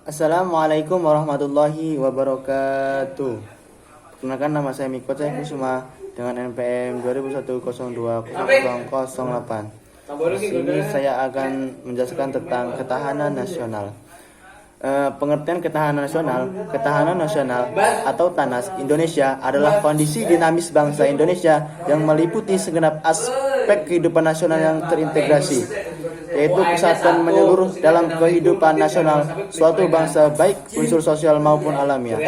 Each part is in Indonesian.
Assalamualaikum warahmatullahi wabarakatuh. Perkenalkan, nama saya Miko Kusuma dengan NPM 2010202008. Di sini saya akan menjelaskan tentang ketahanan nasional. Pengertian ketahanan nasional atau TANAS Indonesia adalah kondisi dinamis bangsa Indonesia yang meliputi segenap aspek kehidupan nasional yang terintegrasi, yaitu kesatuan menyeluruh dalam kehidupan nasional suatu bangsa, baik unsur sosial maupun alamiah,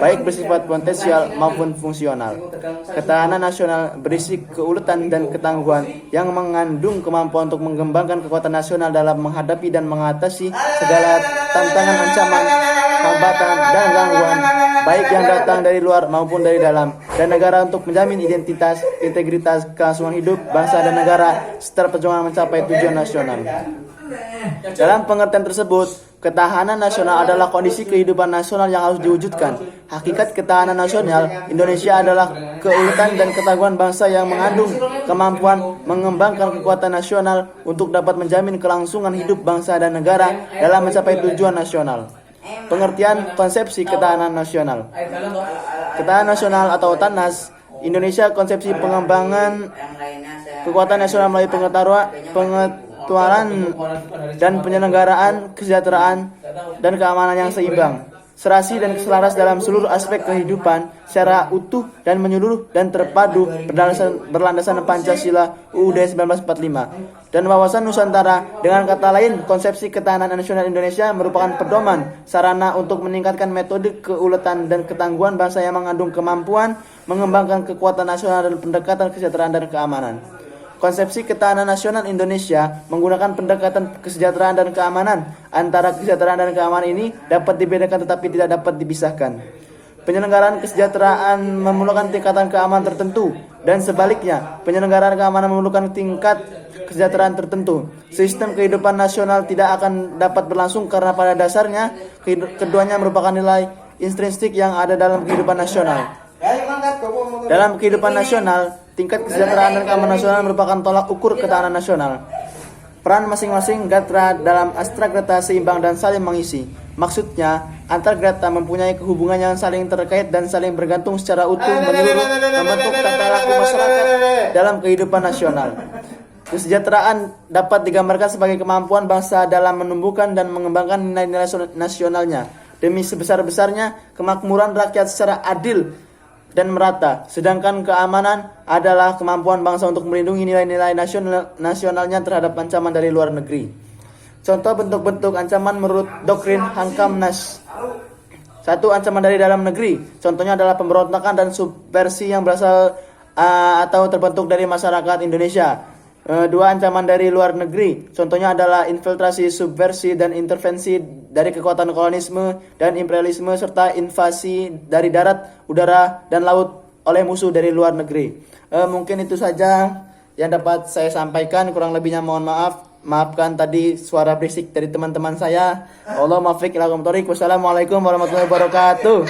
baik bersifat potensial maupun fungsional. Ketahanan nasional berisi keuletan dan ketangguhan yang mengandung kemampuan untuk mengembangkan kekuatan nasional dalam menghadapi dan mengatasi segala tantangan, ancaman, hambatan, dan gangguan, baik yang datang dari luar maupun dari dalam, dan negara untuk menjamin identitas, integritas, kelangsungan hidup bangsa dan negara serta perjuangan mencapai tujuan nasional. Dalam pengertian tersebut, ketahanan nasional adalah kondisi kehidupan nasional yang harus diwujudkan. Hakikat ketahanan nasional Indonesia adalah keuletan dan ketangguhan bangsa yang mengandung kemampuan mengembangkan kekuatan nasional untuk dapat menjamin kelangsungan hidup bangsa dan negara dalam mencapai tujuan nasional. Pengertian konsepsi ketahanan nasional. Ketahanan nasional atau TANAS Indonesia konsepsi pengembangan kekuatan nasional melalui pengetahuan dan penyelenggaraan kesejahteraan dan keamanan yang seimbang, serasi dan selaras dalam seluruh aspek kehidupan secara utuh dan menyeluruh dan terpadu berlandaskan Pancasila UUD 1945 dan wawasan Nusantara. Dengan kata lain, konsepsi ketahanan nasional Indonesia merupakan pedoman sarana untuk meningkatkan metode keuletan dan ketangguhan bangsa yang mengandung kemampuan mengembangkan kekuatan nasional dan pendekatan kesejahteraan dan keamanan. Konsepsi ketahanan nasional Indonesia menggunakan pendekatan kesejahteraan dan keamanan. Antara kesejahteraan dan keamanan ini dapat dibedakan tetapi tidak dapat dipisahkan. Penyelenggaraan kesejahteraan memerlukan tingkatan keamanan tertentu, dan sebaliknya, penyelenggaraan keamanan memerlukan tingkat kesejahteraan tertentu. Sistem kehidupan nasional tidak akan dapat berlangsung karena pada dasarnya keduanya merupakan nilai intrinsik yang ada dalam kehidupan nasional. Dalam kehidupan nasional, tingkat kesejahteraan dan keamanan nasional merupakan tolak ukur ketahanan nasional. Peran masing-masing garda dalam astragrata seimbang dan saling mengisi. Maksudnya, antar garda mempunyai hubungan yang saling terkait dan saling bergantung secara utuh menyeluruh membentuk tata laku masyarakat dalam kehidupan nasional. Kesejahteraan dapat digambarkan sebagai kemampuan bangsa dalam menumbuhkan dan mengembangkan nilai-nilai nasionalnya demi sebesar-besarnya kemakmuran rakyat secara adil dan merata. Sedangkan keamanan adalah kemampuan bangsa untuk melindungi nilai-nilai nasionalnya terhadap ancaman dari luar negeri. Contoh bentuk-bentuk ancaman menurut doktrin Hankam-Nas. 1. Ancaman dari dalam negeri. Contohnya adalah pemberontakan dan subversi yang berasal atau terbentuk dari masyarakat Indonesia. 2. Ancaman dari luar negeri. Contohnya adalah infiltrasi, subversi, dan intervensi dari kekuatan kolonisme dan imperialisme serta invasi dari darat, udara, dan laut oleh musuh dari luar negeri. Mungkin itu saja yang dapat saya sampaikan. Kurang lebihnya mohon maaf. Maafkan tadi suara berisik dari teman-teman saya. Wassalamualaikum warahmatullahi wabarakatuh.